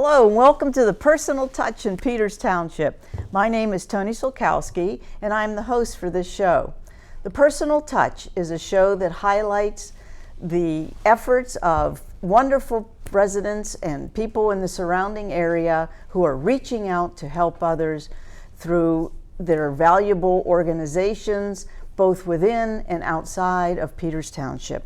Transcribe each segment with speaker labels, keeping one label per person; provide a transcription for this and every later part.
Speaker 1: Hello and welcome to the Personal Touch in Peters Township. My name is Toni Sulkowski and I'm the host for this show. The Personal Touch is a show that highlights the efforts of wonderful residents and people in the surrounding area who are reaching out to help others through their valuable organizations, both within and outside of Peters Township.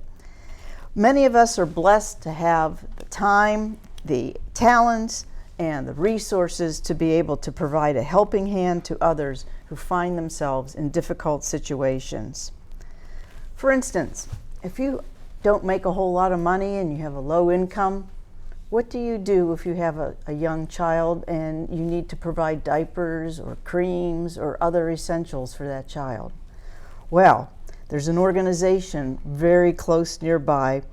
Speaker 1: Many of us are blessed to have the time, the talents, and the resources to be able to provide a helping hand to others who find themselves in difficult situations. For instance, if you don't make a whole lot of money and you have a low income, what do you do if you have a young child and you need to provide diapers or creams or other essentials for that child? Well, there's an organization very close nearby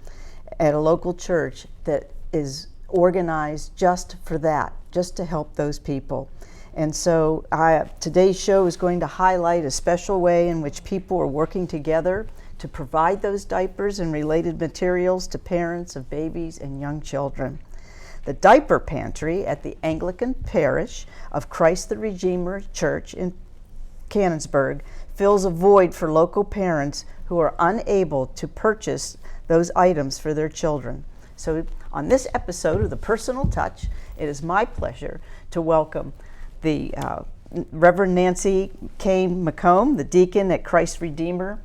Speaker 1: at a local church that is organized just for that, just to help those people. And so today's show is going to highlight a special way in which people are working together to provide those diapers and related materials to parents of babies and young children. The Diaper Pantry at the Anglican Parish of Christ the Redeemer Church in Canonsburg fills a void for local parents who are unable to purchase those items for their children. So on this episode of The Personal Touch, it is my pleasure to welcome the Reverend Cain McCombe, the Deacon at Christ Redeemer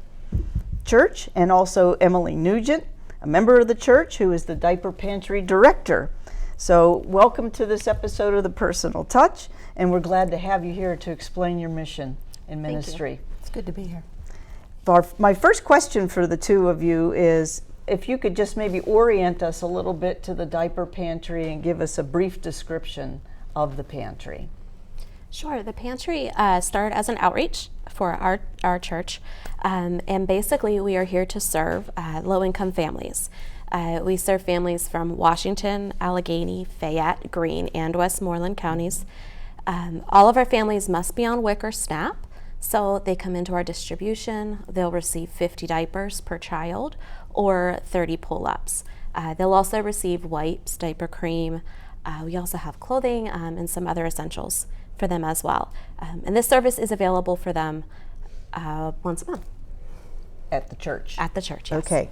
Speaker 1: Church, and also Emily Nugent, a member of the church who is the Diaper Pantry Director. So welcome to this episode of The Personal Touch, and we're glad to have you here to explain your mission in ministry.
Speaker 2: Thank you. It's good to be here.
Speaker 1: My first question for the two of you is, if you could just maybe orient us a little bit to the Diaper Pantry and give us a brief description of the pantry.
Speaker 2: Sure. The pantry started as an outreach for our church, and basically we are here to serve low-income families. We serve families from Washington, Allegheny, Fayette, Greene, and Westmoreland counties. All of our families must be on WIC or SNAP, so they come into our distribution. They'll receive 50 diapers per child or 30 pull-ups. They'll also receive wipes, diaper cream. We also have clothing and some other essentials for them as well. And this service is available for them once a month.
Speaker 1: At the church?
Speaker 2: At the church, yes.
Speaker 1: Okay.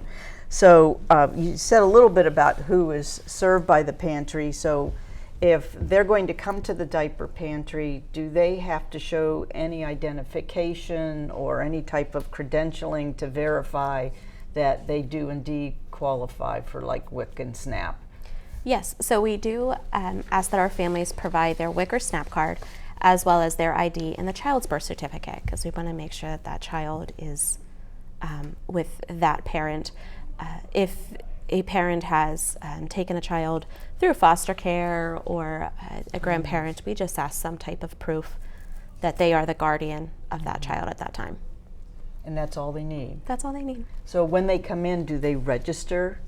Speaker 1: So you said a little bit about who is served by the pantry. So if they're going to come to the Diaper Pantry, do they have to show any identification or any type of credentialing to verify that they do indeed qualify for like WIC and SNAP?
Speaker 2: Yes, so we do ask that our families provide their WIC or SNAP card as well as their ID and the child's birth certificate, because we want to make sure that that child is with that parent. If a parent has taken a child through foster care or a grandparent, we just ask some type of proof that they are the guardian of that child at that time.
Speaker 1: And that's all they need?
Speaker 2: That's all they need.
Speaker 1: So when they come in, do they register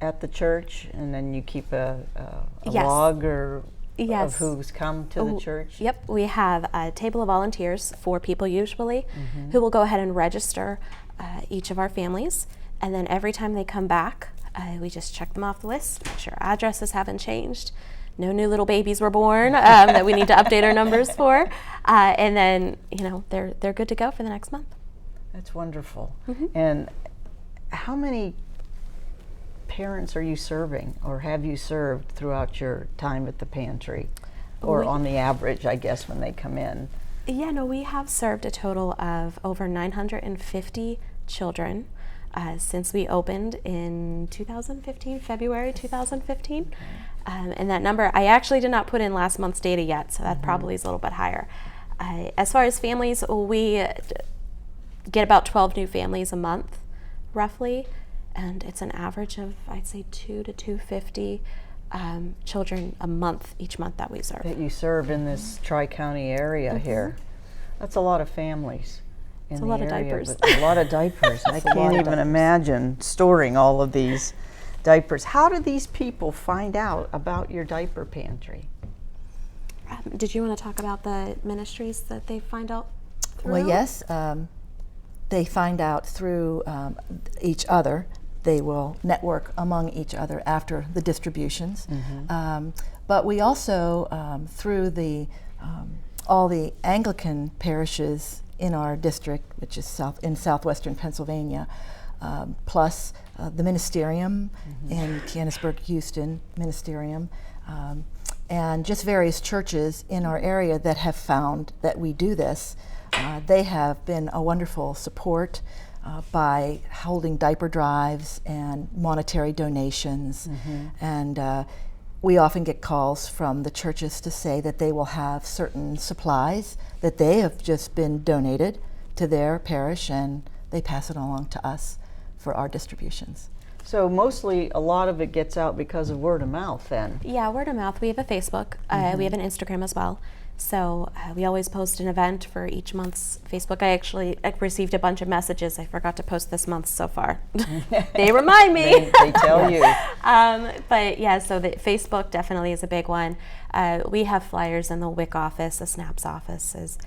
Speaker 1: at the church and then you keep a
Speaker 2: Yes.
Speaker 1: log of
Speaker 2: Yes.
Speaker 1: who's come to the church?
Speaker 2: Yep, we have a table of volunteers, 4 people usually, who will go ahead and register each of our families. And then every time they come back, we just check them off the list, make sure addresses haven't changed, no new little babies were born that we need to update our numbers for, and then they're good to go for the next month.
Speaker 1: That's wonderful. And how many parents are you serving or have you served throughout your time at the pantry? Or on the average, I guess, when they come in?
Speaker 2: Yeah, no, we have served a total of over 950 children since we opened in 2015, February 2015. And that number, I actually did not put in last month's data yet, so that probably is a little bit higher. As far as families, we get about 12 new families a month, roughly, and it's an average of, I'd say, 2 to 250 children a month, each month that we serve.
Speaker 1: That you serve in this Tri-County area here. That's a lot of families.
Speaker 2: It's a lot of diapers.
Speaker 1: A lot of diapers. I can't even imagine storing all of these diapers. How do these people find out about your diaper pantry?
Speaker 2: Did you want to talk about the ministries that they find out through?
Speaker 3: Well, yes. They find out through each other. they will network among each other after the distributions. But we also, through all the Anglican parishes in our district, which is in southwestern Pennsylvania, plus the ministerium in Canonsburg, Houston ministerium, and just various churches in our area that have found that we do this. They have been a wonderful support by holding diaper drives and monetary donations. And we often get calls from the churches to say that they will have certain supplies that they have just been donated to their parish, and they pass it along to us for our distributions.
Speaker 1: So mostly a lot of it gets out because of word of mouth then?
Speaker 2: Yeah, word of mouth. We have a Facebook. We have an Instagram as well. So we always post an event for each month's Facebook. I received a bunch of messages. I forgot to post this month so far. They remind me.
Speaker 1: They tell you.
Speaker 2: But yeah, so the Facebook definitely is a big one. We have flyers in the WIC office, the SNAPS offices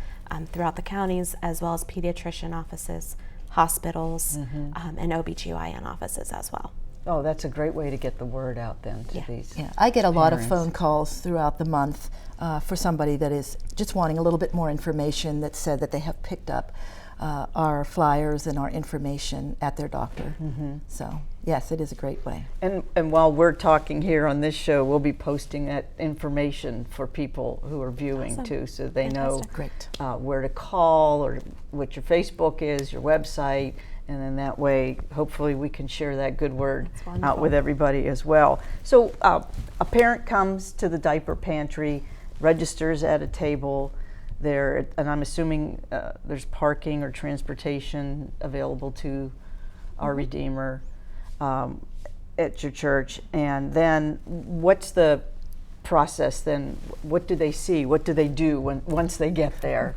Speaker 2: throughout the counties, as well as pediatrician offices, hospitals, and OBGYN offices as well.
Speaker 1: Oh, that's a great way to get the word out then to these
Speaker 3: I get a lot of
Speaker 1: parents.
Speaker 3: phone calls throughout the month for somebody that is just wanting a little bit more information, that said that they have picked up our flyers and our information at their doctor. So yes, it is a great way.
Speaker 1: And while we're talking here on this show, we'll be posting that information for people who are viewing too, so they
Speaker 2: Fantastic.
Speaker 1: know where to call or what your Facebook is, your website, and then that way hopefully we can share that good word out with everybody as well. So a parent comes to the diaper pantry, registers at a table there, and I'm assuming there's parking or transportation available to our Redeemer at your church. And then what's the process then? What do they see? What do they do once they get there?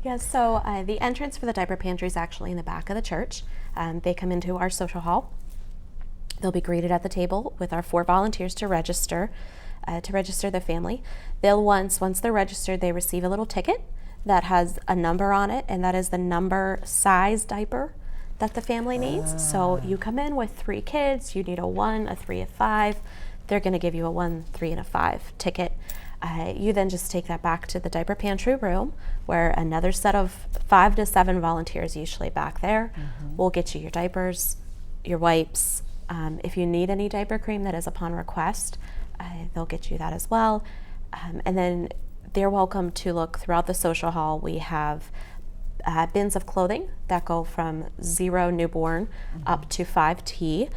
Speaker 2: Yes, so the entrance for the diaper pantry is actually in the back of the church. They come into our social hall. They'll be greeted at the table with our 4 volunteers to register the family. They'll once they're registered, they receive a little ticket that has a number on it, and that is the number size diaper that the family needs. So you come in with 3 kids, you need a 1, a 3, a 5. They're going to give you a 1, 3, and a 5 ticket. You then just take that back to the diaper pantry room, where another set of 5 to 7 volunteers, usually back there, will get you your diapers, your wipes. If you need any diaper cream, that is upon request. They'll get you that as well. And then they're welcome to look throughout the social hall. We have bins of clothing that go from 0 newborn up to 5T.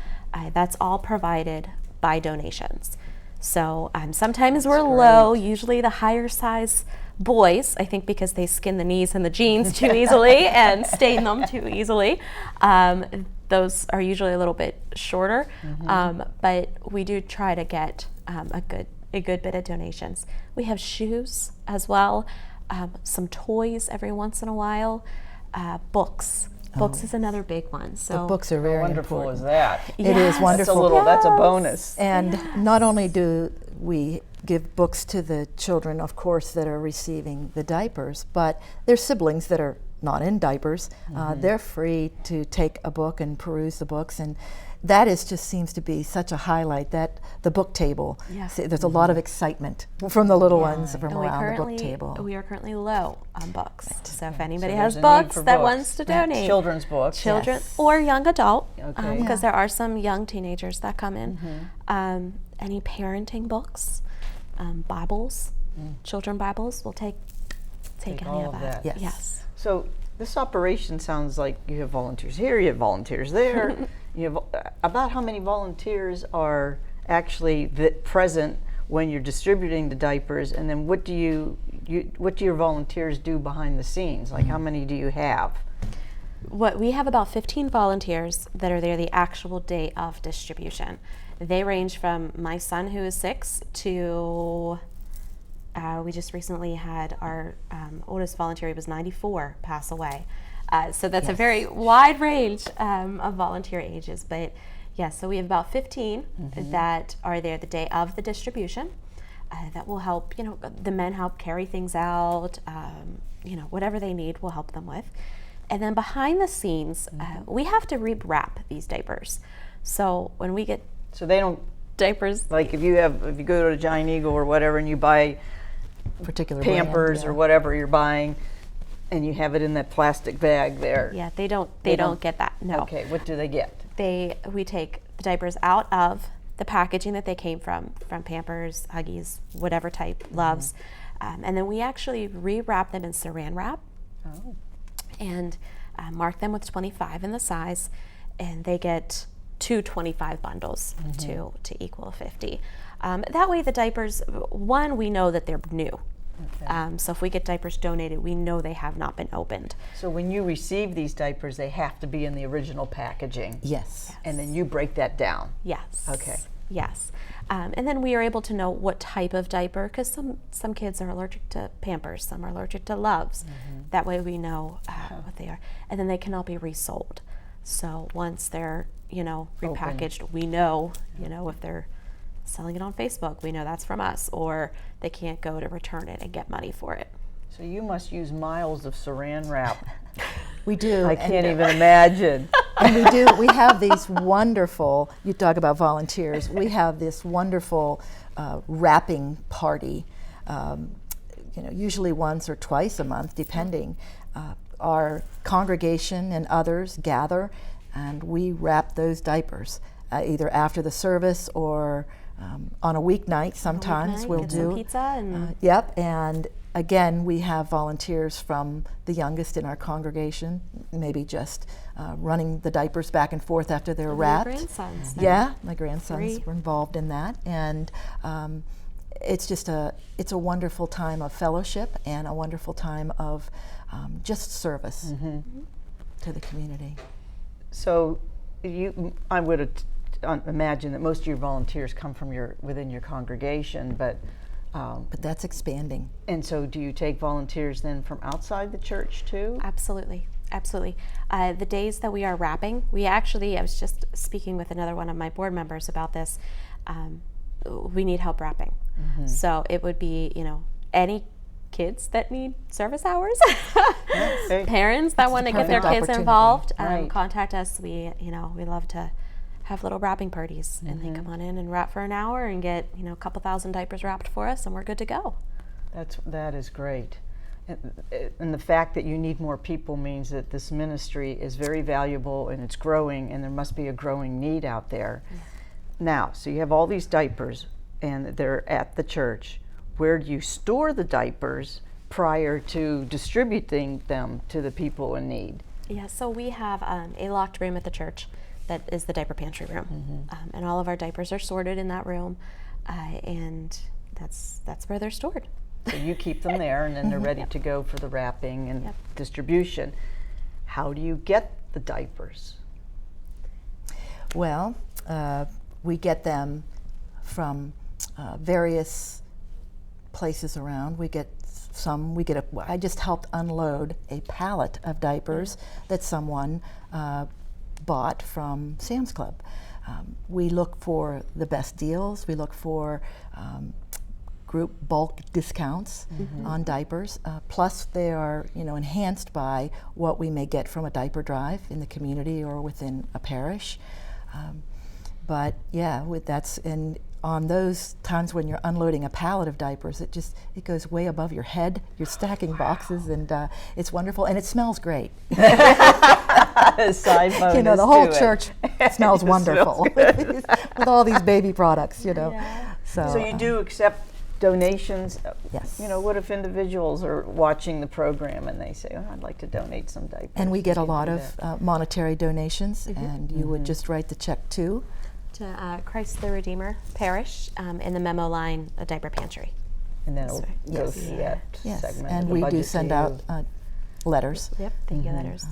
Speaker 2: That's all provided by donations. So sometimes we're low, usually the higher size boys, I think because they skin the knees and the jeans too easily and stain them too easily. Those are usually a little bit shorter, but we do try to get a good bit of donations. We have shoes as well, some toys every once in a while, books. Books is another big one. So
Speaker 3: The books are very
Speaker 1: wonderful
Speaker 3: important.
Speaker 1: is that?
Speaker 3: It is wonderful.
Speaker 1: That's a bonus.
Speaker 3: And not only do we give books to the children, of course, that are receiving the diapers, but their siblings that are not in diapers, they're free to take a book and peruse the books, and that just seems to be such a highlight, that the book table. There's a lot of excitement from the little ones from around the book table.
Speaker 2: We are currently low on books. So if anybody
Speaker 1: there's
Speaker 2: has
Speaker 1: a need
Speaker 2: books
Speaker 1: for
Speaker 2: that
Speaker 1: books.
Speaker 2: wants to donate.
Speaker 1: Children's books.
Speaker 2: Children or young adult,
Speaker 1: Okay.
Speaker 2: because there are some young teenagers that come in. Any parenting books, Bibles, children Bibles, we'll take any
Speaker 1: all
Speaker 2: of
Speaker 1: of
Speaker 2: that.
Speaker 1: that.
Speaker 2: Yes.
Speaker 1: So this operation sounds like you have volunteers here, you have volunteers there. You have about how many volunteers are actually present when you're distributing the diapers, and then what do your volunteers do behind the scenes? Like how many do you have?
Speaker 2: We have about 15 volunteers that are there the actual day of distribution. They range from my son, who is 6, to we just recently had our oldest volunteer, he was 94, pass away. So that's a very wide range of volunteer ages. But yeah, so we have about 15 that are there the day of the distribution that will help, the men help carry things out, whatever they need, we'll help them with. And then behind the scenes, we have to rewrap these diapers. So when we get
Speaker 1: So they don't,
Speaker 2: diapers,
Speaker 1: like if you go to a Giant Eagle or whatever and you buy
Speaker 3: Particular
Speaker 1: Pampers
Speaker 3: brand,
Speaker 1: or whatever you're buying, and you have it in that plastic bag there.
Speaker 2: yeah, they don't get that. No.
Speaker 1: Okay, what do they get?
Speaker 2: We take the diapers out of the packaging that they came from Pampers, Huggies, whatever type, Loves, and then we actually rewrap them in Saran wrap and mark them with 25 in the size, and they get 225 bundles to equal 50. That way the diapers, one, we know that they're new.
Speaker 1: Okay.
Speaker 2: So if we get diapers donated, we know they have not been opened.
Speaker 1: So when you receive these diapers, they have to be in the original packaging.
Speaker 3: Yes.
Speaker 1: And then you break that down.
Speaker 2: Yes.
Speaker 1: Okay.
Speaker 2: Yes. And then we are able to know what type of diaper, because some kids are allergic to Pampers, some are allergic to Loves. That way we know what they are. And then they can all be resold. So once they're, repackaged, we know, if they're selling it on Facebook, we know that's from us, or they can't go to return it and get money for it.
Speaker 1: So you must use miles of Saran wrap.
Speaker 3: We do.
Speaker 1: I can't even imagine.
Speaker 3: And we do. We have these wonderful, you talk about volunteers, we have this wonderful wrapping party, usually once or twice a month, depending. Our congregation and others gather, and we wrap those diapers, either after the service or on a weeknight. Sometimes we'll
Speaker 2: get
Speaker 3: do
Speaker 2: some pizza and
Speaker 3: yep, and again, we have volunteers from the youngest in our congregation, maybe just running the diapers back and forth after they're
Speaker 2: your
Speaker 3: wrapped.
Speaker 2: grandsons.
Speaker 3: Yeah, my grandsons
Speaker 2: 3.
Speaker 3: were involved in that, and it's just it's a wonderful time of fellowship and a wonderful time of just service to the community.
Speaker 1: So I would imagine that most of your volunteers come from within your congregation, but
Speaker 3: that's expanding.
Speaker 1: and so do you take volunteers then from outside the church too?
Speaker 2: Absolutely. The days that we are wrapping, I was just speaking with another one of my board members about this. We need help wrapping. So it would be, any kids that need service hours,
Speaker 1: Okay.
Speaker 2: parents that want to get their
Speaker 3: perfect
Speaker 2: kids
Speaker 3: opportunity.
Speaker 2: involved,
Speaker 1: Right.
Speaker 2: contact us. We love to have little wrapping parties, and they come on in and wrap for an hour and get, a couple thousand diapers wrapped for us, and we're good to go.
Speaker 1: That is great. And the fact that you need more people means that this ministry is very valuable and it's growing, and there must be a growing need out there. Now, so you have all these diapers and they're at the church. Where do you store the diapers prior to distributing them to the people in need?
Speaker 2: Yeah, so we have a locked room at the church that is the diaper pantry room, and all of our diapers are sorted in that room, and that's where they're stored.
Speaker 1: So you keep them there, and then they're ready to go for the wrapping and
Speaker 2: Yep.
Speaker 1: distribution. How do you get the diapers?
Speaker 3: Well, we get them from various places around. I just helped unload a pallet of diapers that someone bought from Sam's Club. We look for the best deals. We look for group bulk discounts on diapers. Plus, they are enhanced by what we may get from a diaper drive in the community or within a parish. But yeah, on those times when you're unloading a pallet of diapers, it goes way above your head. You're stacking boxes, and it's wonderful, and it smells great.
Speaker 1: Side bonus
Speaker 3: The whole
Speaker 1: to it.
Speaker 3: church smells wonderful with all these baby products.
Speaker 2: Yeah.
Speaker 1: So you do accept donations?
Speaker 3: Yes.
Speaker 1: What if individuals are watching the program and they say, I'd like to donate some diapers?
Speaker 3: And we get a
Speaker 1: You
Speaker 3: lot
Speaker 1: do
Speaker 3: of
Speaker 1: that.
Speaker 3: monetary donations, and you would just write the check to.
Speaker 2: Christ the Redeemer Parish, in the memo line, a diaper pantry.
Speaker 1: And then it'll
Speaker 2: That's right.
Speaker 1: go
Speaker 3: Yes.
Speaker 1: through that
Speaker 3: Yes,
Speaker 1: segment.
Speaker 3: and
Speaker 1: of the
Speaker 3: we do
Speaker 1: budget
Speaker 3: send
Speaker 1: to
Speaker 3: out
Speaker 1: you.
Speaker 3: letters.
Speaker 2: Yep, thank you letters.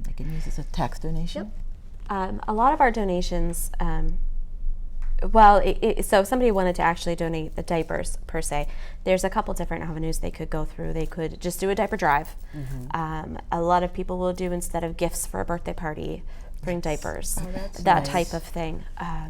Speaker 3: They can use as a tax donation.
Speaker 2: A lot of our donations, so if somebody wanted to actually donate the diapers per se, there's a couple different avenues they could go through. They could just do a diaper drive. A lot of people will do, instead of gifts for a birthday party, bring diapers, that type of thing.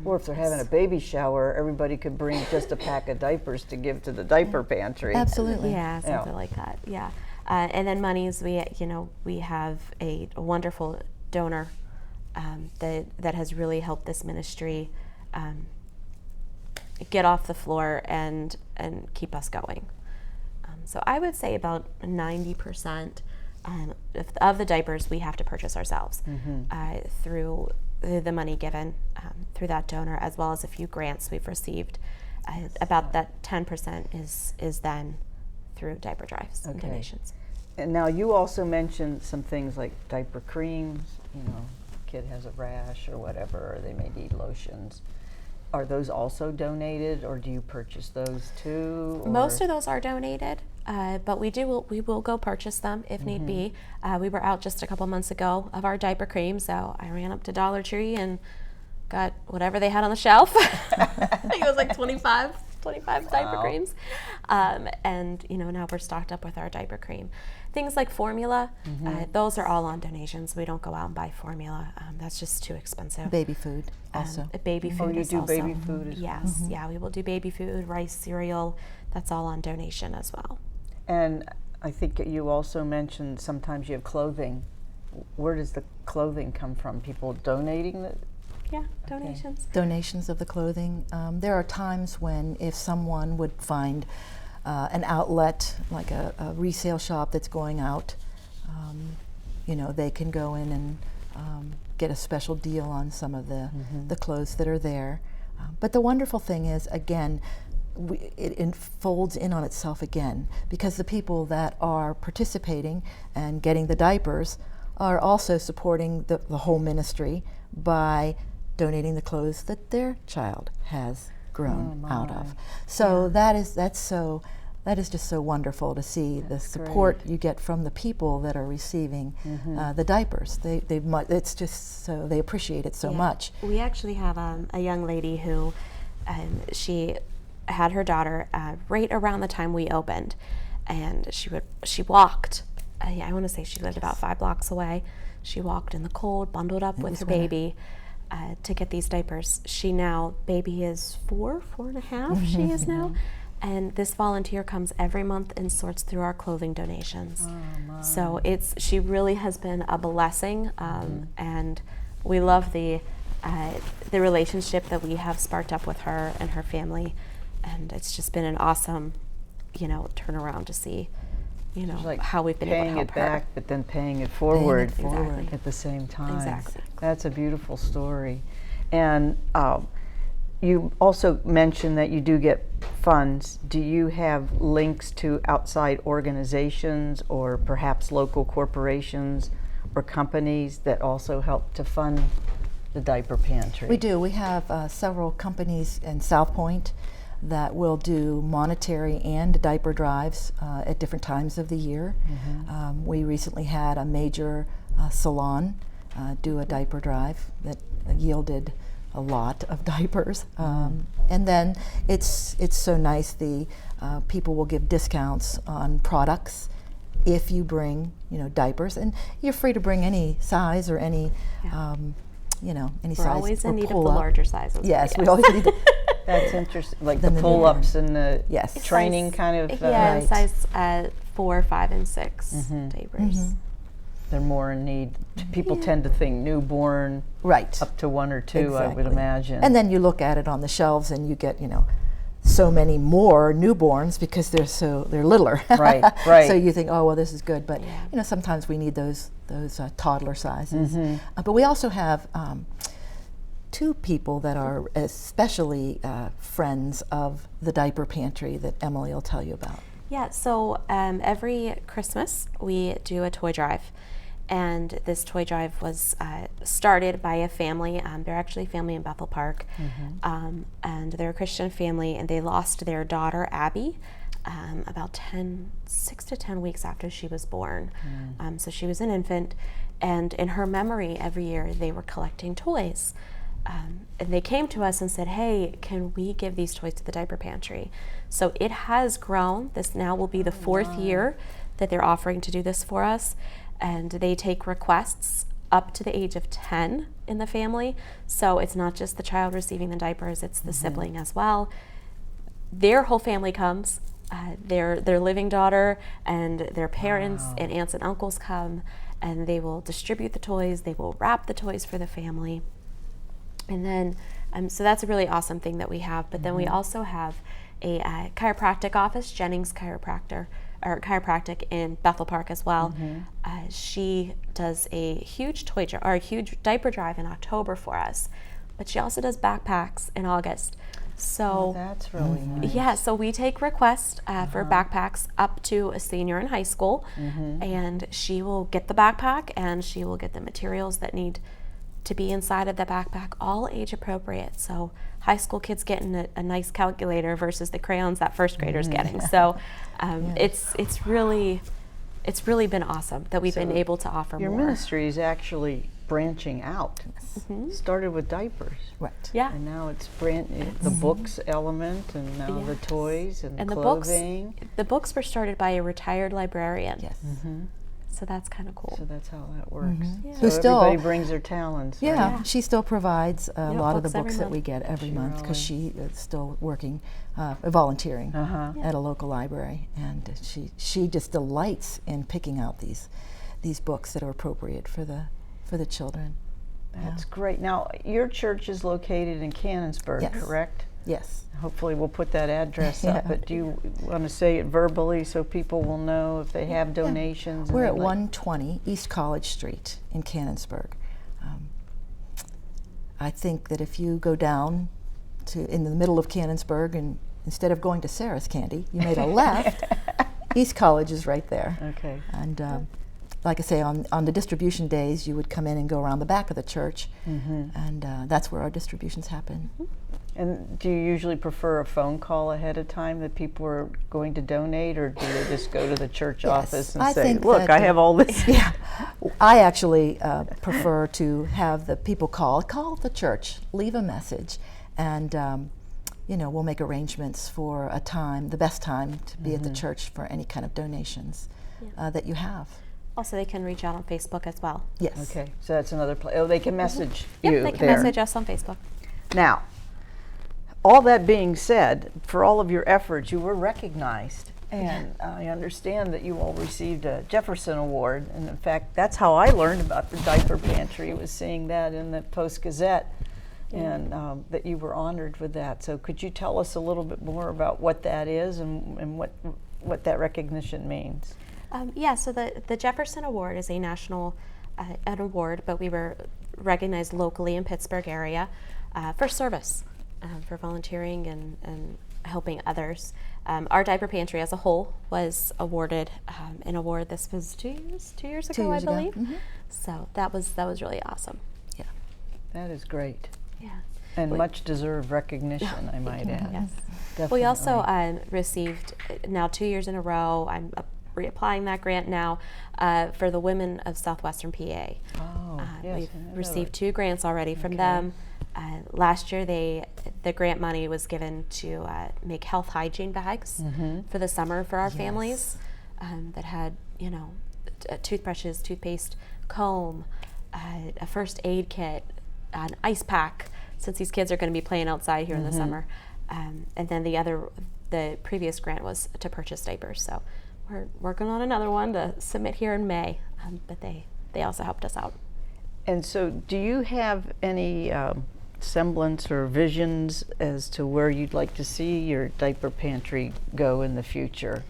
Speaker 1: Or if they're having a baby shower, everybody could bring just a pack of diapers to give to the diaper pantry.
Speaker 3: Absolutely.
Speaker 2: Yeah, something like that. Yeah, and then monies. We have a wonderful donor that has really helped this ministry get off the floor and keep us going. So I would say about 90% of the diapers we have to purchase ourselves through the money given through that donor, as well as a few grants we've received. About that 10% is then through diaper drives and donations.
Speaker 1: And now you also mentioned some things like diaper creams, kid has a rash or whatever, or they may need lotions. Are those also donated, or do you purchase those too? Or?
Speaker 2: Most of those are donated, but we will go purchase them if need be. We were out just a couple months ago of our diaper cream, so I ran up to Dollar Tree and got whatever they had on the shelf. I think it was like 25 diaper creams. And now we're stocked up with our diaper cream. Things like formula, those are all on donations. We don't go out and buy formula. That's just too expensive.
Speaker 3: Baby food also.
Speaker 2: Baby food
Speaker 1: you
Speaker 2: is
Speaker 1: do
Speaker 2: also.
Speaker 1: baby food as well?
Speaker 2: Yes, yeah, we will do baby food, rice, cereal. That's all on donation as well.
Speaker 1: And I think you also mentioned sometimes you have clothing. Where does the clothing come from? People donating it?
Speaker 2: Yeah, donations.
Speaker 3: Donations of the clothing. There are times when if someone would find an outlet, like a resale shop that's going out, they can go in and get a special deal on some of the clothes that are there. But the wonderful thing is, again, it unfolds in on itself again, because the people that are participating and getting the diapers are also supporting the whole ministry by donating the clothes that their child has grown out of. So that is just so wonderful to see the support you get from the people that are receiving the diapers. It's just so they appreciate it so much.
Speaker 2: We actually have a young lady who she had her daughter right around the time we opened, and she walked. I want to say she lived about 5 blocks away. She walked in the cold, bundled up with her baby. To get these diapers. Baby is 4.5, she is now. And this volunteer comes every month and sorts through our clothing donations. So she really has been a blessing, and we love the relationship that we have sparked up with her and her family. And it's just been an awesome, turnaround to see,
Speaker 1: like
Speaker 2: how we've been able to help
Speaker 1: paying it back,
Speaker 2: her.
Speaker 1: but then paying it forward
Speaker 2: Exactly.
Speaker 1: at the same time.
Speaker 2: Exactly.
Speaker 1: That's a beautiful story. And you also mentioned that you do get funds. Do you have links to outside organizations or perhaps local corporations or companies that also help to fund the diaper pantry?
Speaker 3: We do. We have several companies in South Point that will do monetary and diaper drives at different times of the year. We recently had a major salon do a diaper drive that yielded a lot of diapers. And then it's so nice, the people will give discounts on products if you bring diapers, and you're free to bring any size or any any size.
Speaker 2: We're always in need of the
Speaker 3: pull-up.
Speaker 2: larger sizes.
Speaker 3: Yes, we always need.
Speaker 1: That's interesting, like the
Speaker 3: Then the
Speaker 1: pull-ups and the
Speaker 3: Yes.
Speaker 1: training kind of.
Speaker 2: Yeah,
Speaker 3: Right.
Speaker 2: size 4, 5, and 6 diapers.
Speaker 1: They're more in need. People tend to think newborn,
Speaker 3: Right.
Speaker 1: up to 1 or 2, I would
Speaker 3: Exactly.
Speaker 1: imagine.
Speaker 3: And then you look at it on the shelves and you get, so many more newborns because they're littler.
Speaker 1: Right, right.
Speaker 3: So you think, oh, well, this is good. But,
Speaker 2: Yeah.
Speaker 3: sometimes we need those toddler sizes. But we also have 2 people that are especially friends of the diaper pantry that Emily will tell you about.
Speaker 2: Yeah, so every Christmas we do a toy drive. And this toy drive was started by a family. They're actually a family in Bethel Park. And they're a Christian family, and they lost their daughter, Abby, about 6 to 10 weeks after she was born. So she was an infant. And in her memory, every year they were collecting toys. And they came to us and said, hey, can we give these toys to the diaper pantry? So it has grown. This now will be the 4th year that they're offering to do this for us. And they take requests up to the age of 10 in the family. So it's not just the child receiving the diapers, it's the sibling as well. Their whole family comes. Their living daughter and their parents and aunts and uncles come. and they will distribute the toys, they will wrap the toys for the family. And then, so that's a really awesome thing that we have. But then we also have a chiropractic office, Jennings Chiropractic in Bethel Park as well. She does a huge a huge diaper drive in October for us, but she also does backpacks in August. So
Speaker 1: that's really nice.
Speaker 2: Yeah, so we take requests for backpacks up to a senior in high school, and she will get the backpack and she will get the materials that need to be inside of the backpack, all age appropriate. So high school kids getting a nice calculator versus the crayons that first graders getting. So it's really been awesome that we've been able to offer
Speaker 1: your
Speaker 2: more.
Speaker 1: Your ministry is actually branching out. Started with diapers.
Speaker 3: Right.
Speaker 2: Yeah.
Speaker 1: And now it's the books element, and now the toys and clothing.
Speaker 2: The books were started by a retired librarian.
Speaker 3: Yes.
Speaker 2: So that's kind of cool.
Speaker 1: So that's how that works.
Speaker 3: Who
Speaker 1: So
Speaker 3: still-
Speaker 1: everybody brings their talents.
Speaker 3: Yeah,
Speaker 1: right?
Speaker 3: she still provides a lot of the
Speaker 2: books every
Speaker 3: books that
Speaker 2: month.
Speaker 3: we get every month because
Speaker 1: really-
Speaker 3: she is still working, volunteering
Speaker 1: Uh-huh.
Speaker 3: at a local library, and she just delights in picking out these books that are appropriate for the children.
Speaker 1: That's great. Now, your church is located in Canonsburg,
Speaker 3: Yes.
Speaker 1: correct?
Speaker 3: Yes.
Speaker 1: Hopefully we'll put that address up, but do you want to say it verbally so people will know if they have donations? and
Speaker 3: We're
Speaker 1: they'd
Speaker 3: at
Speaker 1: like-
Speaker 3: 120 East College Street in Canonsburg. I think that if you go down in the middle of Canonsburg, and instead of going to Sarah's Candy, you made a left, East College is right there.
Speaker 1: Okay.
Speaker 3: And like I say, on the distribution days, you would come in and go around the back of the church, and that's where our distributions happen.
Speaker 1: And do you usually prefer a phone call ahead of time that people are going to donate, or do they just go to the church office and
Speaker 3: I
Speaker 1: say,
Speaker 3: think
Speaker 1: look,
Speaker 3: that,
Speaker 1: I have all this?
Speaker 3: Yeah, I actually prefer to have the people call the church, leave a message, and we'll make arrangements for a time, the best time to be at the church for any kind of donations that you have.
Speaker 2: Also, they can reach out on Facebook as well.
Speaker 3: Yes.
Speaker 1: Okay, so that's another place. Oh, they can message
Speaker 2: Yep,
Speaker 1: you
Speaker 2: they can
Speaker 1: there.
Speaker 2: message us on Facebook.
Speaker 1: Now, all that being said, for all of your efforts, you were recognized. And I understand that you all received a Jefferson Award. And in fact, that's how I learned about the Diaper Pantry, was seeing that in the Post-Gazette, and that you were honored with that. So could you tell us a little bit more about what that is and what that recognition means?
Speaker 2: So the Jefferson Award is a national an award, but we were recognized locally in Pittsburgh area for service, for volunteering and helping others. Our diaper pantry as a whole was awarded an award. This was 2 years ago, I believe. So that was really awesome.
Speaker 3: Yeah.
Speaker 1: That is great.
Speaker 2: Yeah.
Speaker 1: And much deserved recognition, I might add.
Speaker 2: Yes.
Speaker 1: Definitely.
Speaker 2: We also received now 2 years in a row. I'm reapplying that grant now for the women of Southwestern PA.
Speaker 1: Oh, yes,
Speaker 2: We've
Speaker 1: I know
Speaker 2: received
Speaker 1: that.
Speaker 2: 2 grants already from them. Last year, the grant money was given to make health hygiene bags for the summer for our families that had, toothbrushes, toothpaste, comb, a first aid kit, an ice pack, since these kids are going to be playing outside here in the summer. And then the previous grant was to purchase diapers. So we're working on another one to submit here in May, but they also helped us out.
Speaker 1: And so do you have any semblance or visions as to where you'd like to see your diaper pantry go in the future?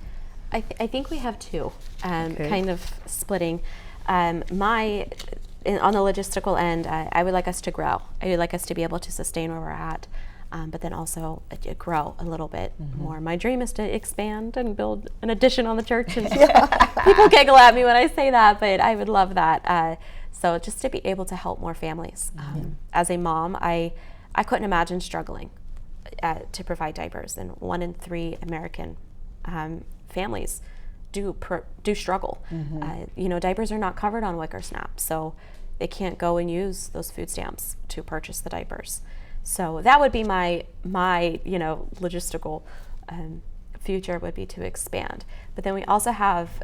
Speaker 2: I think we have 2,
Speaker 1: Okay.
Speaker 2: kind of splitting. On the logistical end, I would like us to grow. I would like us to be able to sustain where we're at, but then also grow a little bit more. My dream is to expand and build an addition on the church. And people giggle at me when I say that, but I would love that. So just to be able to help more families. As a mom, I couldn't imagine struggling to provide diapers, and 1 in 3 American families do struggle. Diapers are not covered on Wicker SNAP, so they can't go and use those food stamps to purchase the diapers. So that would be my logistical future, would be to expand. But then we also have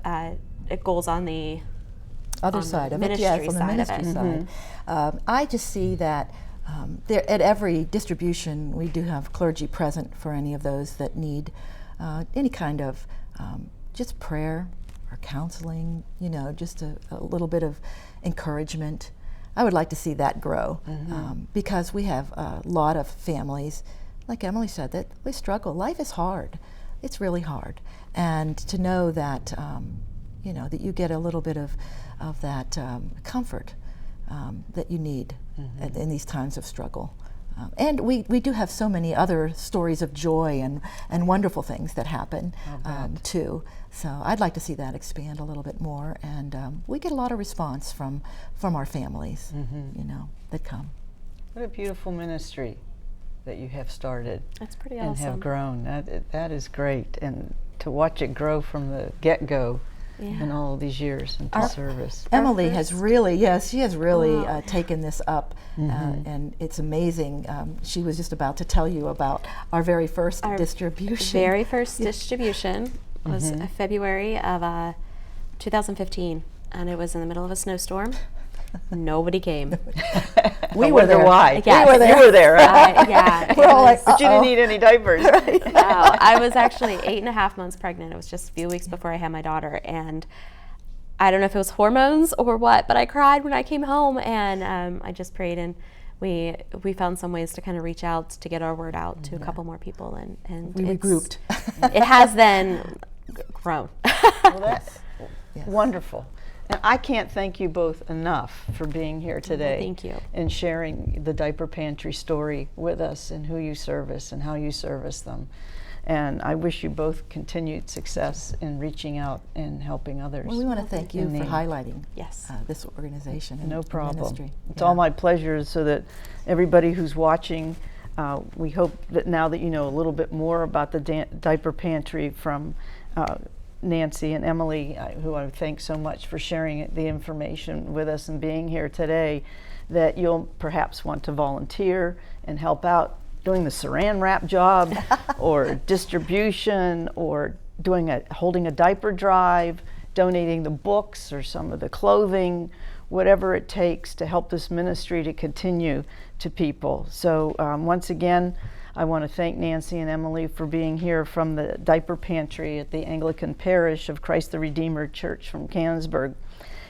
Speaker 2: goals on the
Speaker 3: Other
Speaker 2: on
Speaker 3: side
Speaker 2: the
Speaker 3: of it,
Speaker 2: ministry
Speaker 3: yes, on the
Speaker 2: side of
Speaker 3: ministry
Speaker 2: it.
Speaker 3: side. I just see that there, at every distribution, we do have clergy present for any of those that need any kind of just prayer, or counseling, just a little bit of encouragement. I would like to see that grow, because we have a lot of families, like Emily said, that we struggle. Life is hard. It's really hard. And to know that, that you get a little bit of that comfort that you need in these times of struggle. And we do have so many other stories of joy and wonderful things that happen too. So I'd like to see that expand a little bit more. And we get a lot of response from our families, that come.
Speaker 1: What a beautiful ministry that you have started.
Speaker 2: That's pretty
Speaker 1: and
Speaker 2: awesome.
Speaker 1: have grown. That is great. And to watch it grow from the get-go in all of these years into service.
Speaker 3: Emily has really, she has really taken this up, and it's amazing. She was just about to tell you about our very first distribution.
Speaker 2: Very first distribution was February of 2015, and it was in the middle of a snowstorm. Nobody came.
Speaker 1: We were there. Why?
Speaker 2: Yes.
Speaker 1: We were there. You were there.
Speaker 2: Yeah.
Speaker 3: We're all like,
Speaker 1: but you didn't need any diapers.
Speaker 2: No, I was actually 8.5 months pregnant. It was just a few weeks before I had my daughter, and I don't know if it was hormones or what, but I cried when I came home, and I just prayed, and we found some ways to kind of reach out to get our word out to a couple more people, and
Speaker 3: we regrouped.
Speaker 2: It has then grown.
Speaker 1: Well, that's wonderful. And I can't thank you both enough for being here today.
Speaker 2: Thank you.
Speaker 1: And sharing the Diaper Pantry story with us and who you service and how you service them. And I wish you both continued success in reaching out and helping others.
Speaker 3: Well, we want to thank you for highlighting
Speaker 2: Yes.
Speaker 3: This organization and
Speaker 1: No problem.
Speaker 3: ministry.
Speaker 1: It's all my pleasure, so that everybody who's watching, we hope that now that you know a little bit more about the Diaper Pantry from Nancy and Emily, who I thank so much for sharing the information with us and being here today, that you'll perhaps want to volunteer and help out doing the saran wrap job or distribution, or holding a diaper drive, donating the books or some of the clothing, whatever it takes to help this ministry to continue to people. So once again, I want to thank Nancy and Emily for being here from the Diaper Pantry at the Anglican Parish of Christ the Redeemer Church from Canonsburg.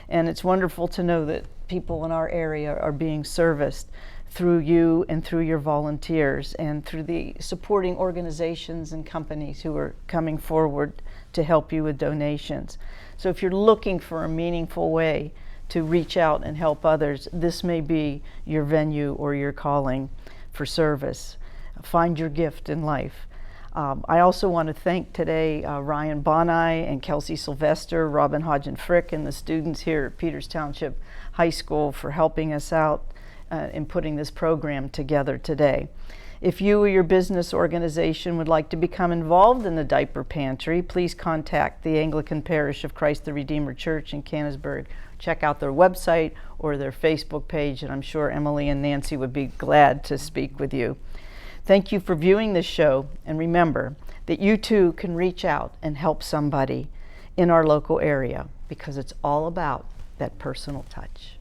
Speaker 1: And it's wonderful to know that people in our area are being serviced through you and through your volunteers and through the supporting organizations and companies who are coming forward to help you with donations. So if you're looking for a meaningful way to reach out and help others, this may be your venue or your calling for service. Find your gift in life. I also want to thank today Ryan Bonai and Kelsey Sylvester, Robin Hodgen Frick, and the students here at Peters Township High School for helping us out in putting this program together today. If you or your business organization would like to become involved in the Diaper Pantry, please contact the Anglican Parish of Christ the Redeemer Church in Canonsburg. Check out their website or their Facebook page, and I'm sure Emily and Nancy would be glad to speak with you. Thank you for viewing this show, and remember that you too can reach out and help somebody in our local area, because it's all about that personal touch.